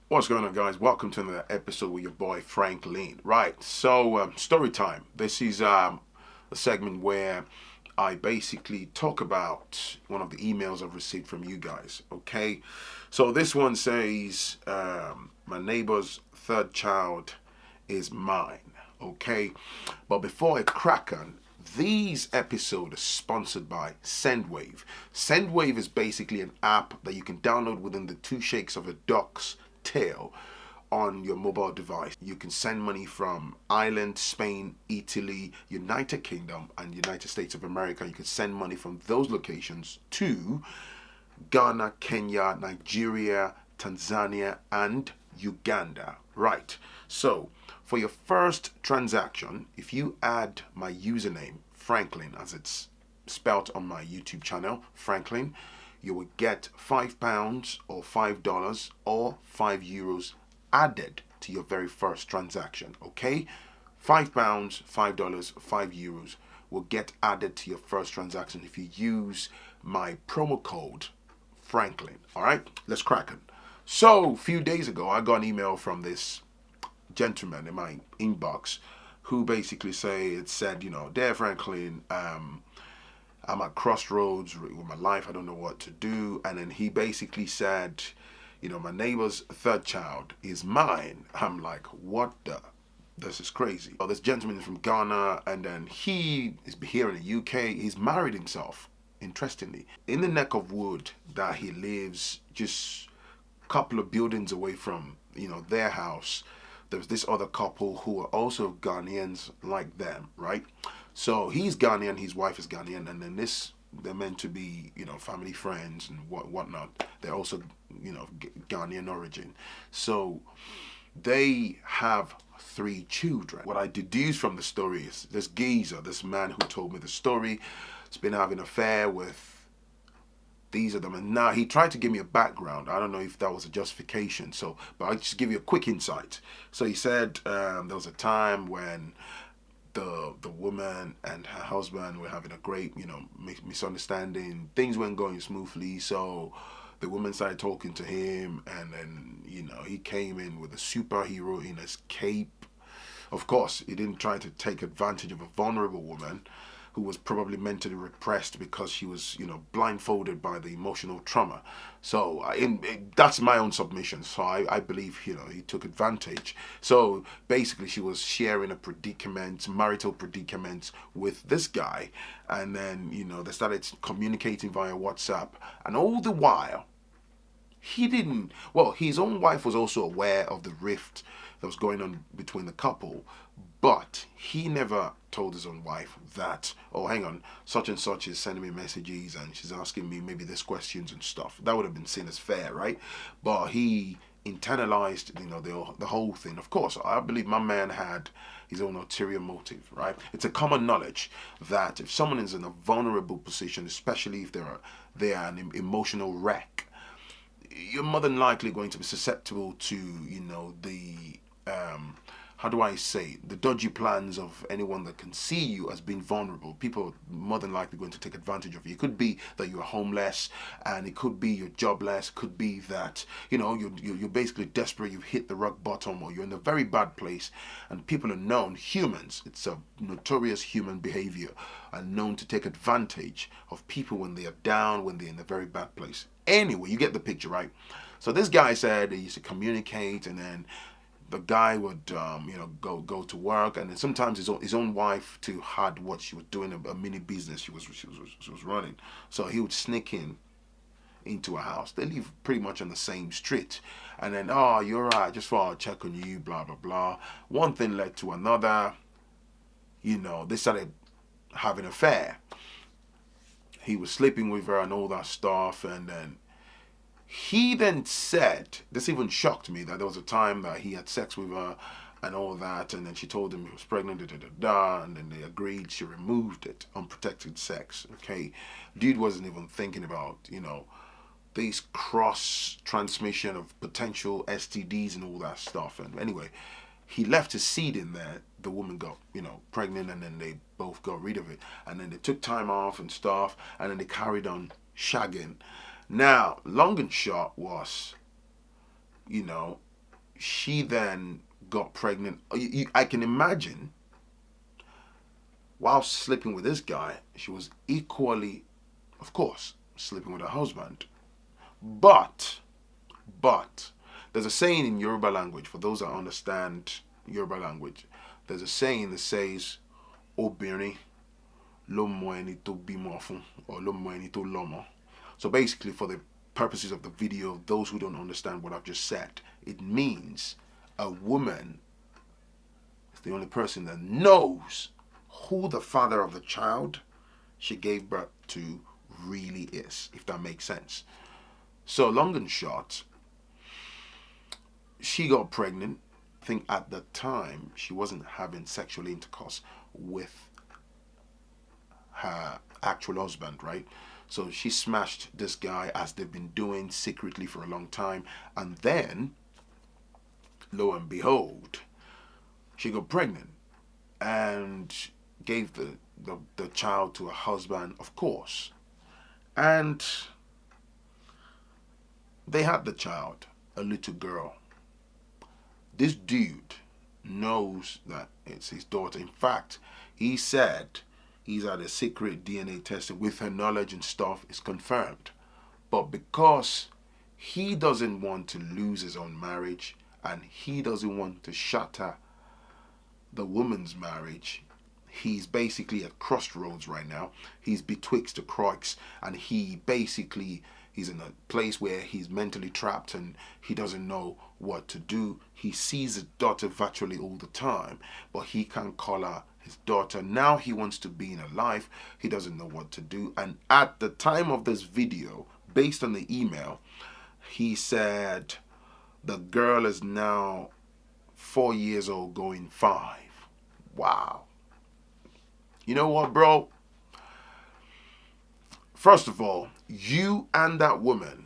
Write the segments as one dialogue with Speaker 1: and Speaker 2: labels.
Speaker 1: What's going on, guys? Welcome to another episode with your boy Phrankleen. Right, so story time. This is a segment where I basically talk about one of the emails I've received from you guys. Okay, so this one says, "My neighbor's third child is mine." Okay, but before I crack on, these episodes are sponsored by Sendwave. Sendwave is basically an app that you can download within the two shakes of a duck's tail on your mobile device. You can send money from Ireland, Spain, Italy, United Kingdom, and United States of America. You can send money from those locations to Ghana, Kenya, Nigeria, Tanzania, and Uganda. Right. So, for your first transaction, if you add my username, Phrankleen, as it's spelled on my YouTube channel, Phrankleen, you will get £5 or $5 or €5 added to your very first transaction. Okay? £5, $5, €5 will get added to your first transaction if you use my promo code Phrankleen. Alright? Let's crack it. So, a few days ago, I got an email from this gentleman in my inbox who basically said, "Dear Phrankleen, I'm at crossroads with my life. I don't know what to do." And then he basically said, "My neighbor's third child is mine." I'm like, what the? This is crazy. Oh, this gentleman is from Ghana, and then he is here in the UK. He's married himself, interestingly, in the neck of wood that he lives, just a couple of buildings away from, their house. There's this other couple who are also Ghanaians like them, right? So he's Ghanaian, his wife is Ghanaian, and then they're meant to be, family friends and whatnot. They're also, Ghanaian origin. So they have 3 children. What I deduce from the story is this geezer, this man who told me the story, has been having an affair with these are them. And now he tried to give me a background. I don't know if that was a justification. But I'll just give you a quick insight. So he said there was a time when the woman and her husband were having a great, misunderstanding. Things weren't going smoothly. So the woman started talking to him, and then, he came in with a superhero in his cape. Of course, he didn't try to take advantage of a vulnerable woman who was probably mentally repressed because she was, blindfolded by the emotional trauma. So that's my own submission. So I believe, he took advantage. So basically, she was sharing a predicament, marital predicament with this guy. And then, they started communicating via WhatsApp. And all the while, his own wife was also aware of the rift that was going on between the couple, but he never told his own wife that, "Oh, hang on, such and such is sending me messages and she's asking me maybe these questions and stuff." That would have been seen as fair, right? But he internalized, the whole thing. Of course, I believe my man had his own ulterior motive, right? It's a common knowledge that if someone is in a vulnerable position, especially if they are an emotional wreck, you're more than likely going to be susceptible to, the how do I say, the dodgy plans of anyone that can see you as being vulnerable. People are more than likely going to take advantage of you. It could be that you're homeless, and it could be you're jobless. It could be that, you're basically desperate, you've hit the rock bottom, or you're in a very bad place, and people are known, humans, it's a notorious human behavior, are known to take advantage of people when they are down, when they're in a very bad place. Anyway, you get the picture, right? So this guy said he used to communicate, and then the guy would, go to work, and then sometimes his own wife too had what she was doing, a mini business she was running. So he would sneak into a house. They live pretty much on the same street, and then, "Oh, you're right. Just thought I'd check on you." Blah blah blah. One thing led to another. They started having an affair. He was sleeping with her and all that stuff, and then he then said, this even shocked me, that there was a time that he had sex with her and all that, and then she told him he was pregnant, and then they agreed, she removed it, unprotected sex, okay? Dude wasn't even thinking about, this cross transmission of potential STDs and all that stuff. And anyway, he left his seed in there. The woman got, pregnant, and then they both got rid of it. And then they took time off and stuff, and then they carried on shagging. Now, long and short was, she then got pregnant. I can imagine while sleeping with this guy, she was equally, of course, sleeping with her husband. But, there's a saying in Yoruba language, for those that understand Yoruba language, there's a saying that says, Obìnrin ló mọ ẹni tó bímọ fún, or ló mọ ẹni tó lọ́mọ. So basically, for the purposes of the video, those who don't understand what I've just said, it means a woman is the only person that knows who the father of the child she gave birth to really is, if that makes sense. So long and short, she got pregnant. I think at the time she wasn't having sexual intercourse with her actual husband, right? So she smashed this guy, as they've been doing secretly for a long time. And then, lo and behold, she got pregnant and gave the child to her husband, of course. And they had the child, a little girl. This dude knows that it's his daughter. In fact, he said he's had a secret DNA testing with her knowledge and stuff. It's confirmed. But because he doesn't want to lose his own marriage and he doesn't want to shatter the woman's marriage, he's basically at crossroads right now. He's betwixt the crux, and he's in a place where he's mentally trapped and he doesn't know what to do. He sees his daughter virtually all the time, but he can't call her his daughter. Now he wants to be in her life. He doesn't know what to do. And at the time of this video, based on the email, he said the girl is now 4 years old, going 5. Wow. You know what, bro? First of all, you and that woman,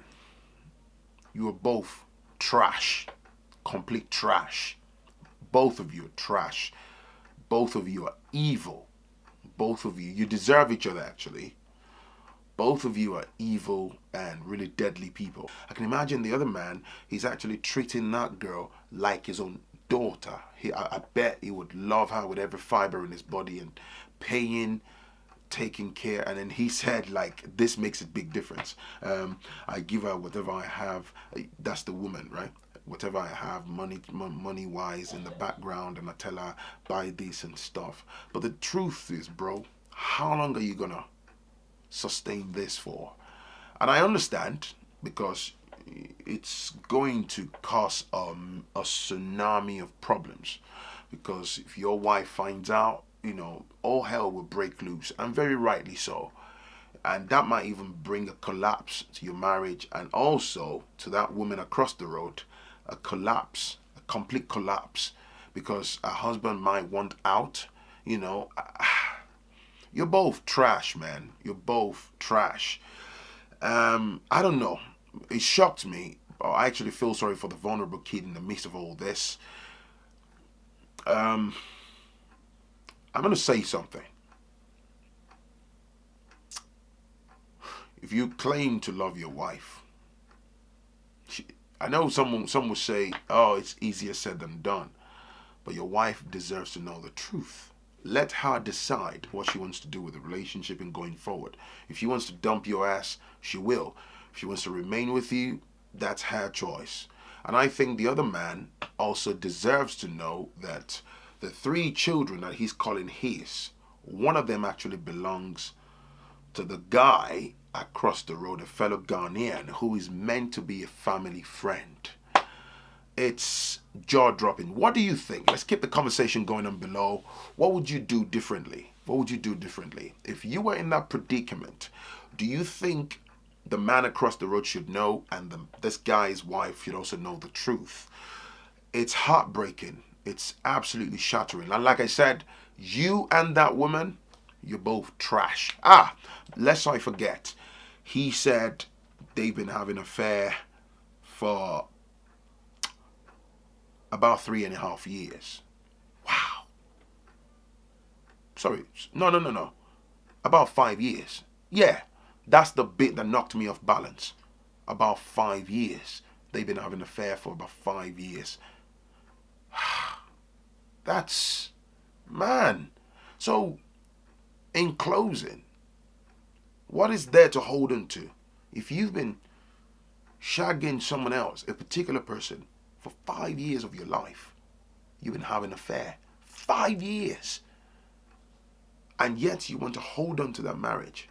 Speaker 1: you are both trash. Complete trash. Both of you are trash. Both of you are evil. Both of you deserve each other, actually. Both of you are evil and really deadly people. I can imagine the other man, he's actually treating that girl like his own daughter. I bet he would love her with every fiber in his body and paying, taking care. And then he said, like, this makes a big difference. I give her whatever I have. That's the woman, right? Whatever I have, money wise, in the background, and I tell her buy this and stuff. But the truth is, bro, how long are you gonna sustain this for? And I understand, because it's going to cause a tsunami of problems. Because if your wife finds out, you know, all hell will break loose, and very rightly so. And that might even bring a collapse to your marriage, and also to that woman across the road, a collapse, a complete collapse, because a husband might want out. You know, you're both trash, man. You're both trash. I don't know. It shocked me. I actually feel sorry for the vulnerable kid in the midst of all this. I'm going to say something. If you claim to love your wife, I know some will say, oh, it's easier said than done. But your wife deserves to know the truth. Let her decide what she wants to do with the relationship and going forward. If she wants to dump your ass, she will. If she wants to remain with you, that's her choice. And I think the other man also deserves to know that the 3 children that he's calling his, one of them actually belongs to the guy across the road, a fellow Ghanaian who is meant to be a family friend. It's jaw-dropping. What do you think? Let's keep the conversation going on below. What would you do differently? What would you do differently? If you were in that predicament, do you think the man across the road should know, and this guy's wife should also know the truth? It's heartbreaking. It's absolutely shattering. And like I said, you and that woman, you're both trash. Lest I forget, he said they've been having an affair for about 3.5 years. Wow. Sorry. No. About 5 years. Yeah. That's the bit that knocked me off balance. About 5 years. They've been having an affair for about 5 years. That's, man. So, in closing, what is there to hold on to? If you've been shagging someone else, a particular person, for 5 years of your life, you've been having an affair. 5 years. And yet you want to hold on to that marriage.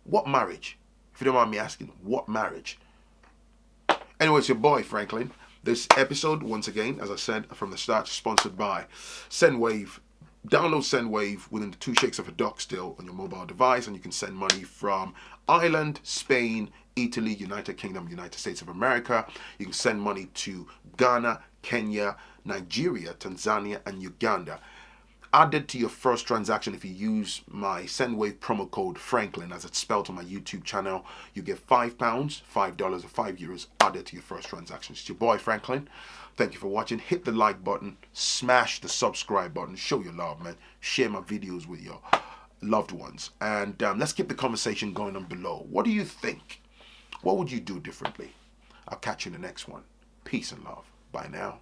Speaker 1: What marriage? If you don't mind me asking, what marriage? Anyway, it's your boy, Phrankleen. This episode, once again, as I said from the start, sponsored by SendWave. Download SendWave within the 2 shakes of a duck still on your mobile device, and you can send money from Ireland, Spain, Italy, United Kingdom, United States of America. You can send money to Ghana, Kenya, Nigeria, Tanzania, and Uganda. Added to your first transaction, if you use my SendWave promo code Phrankleen, as it's spelled on my YouTube channel, you get £5, $5, or €5 added to your first transaction. It's your boy Phrankleen. Thank you for watching. Hit the like button, smash the subscribe button, show your love, man. Share my videos with your loved ones, and let's keep the conversation going on below. What do you think? What would you do differently? I'll catch you in the next one. Peace and love. Bye now.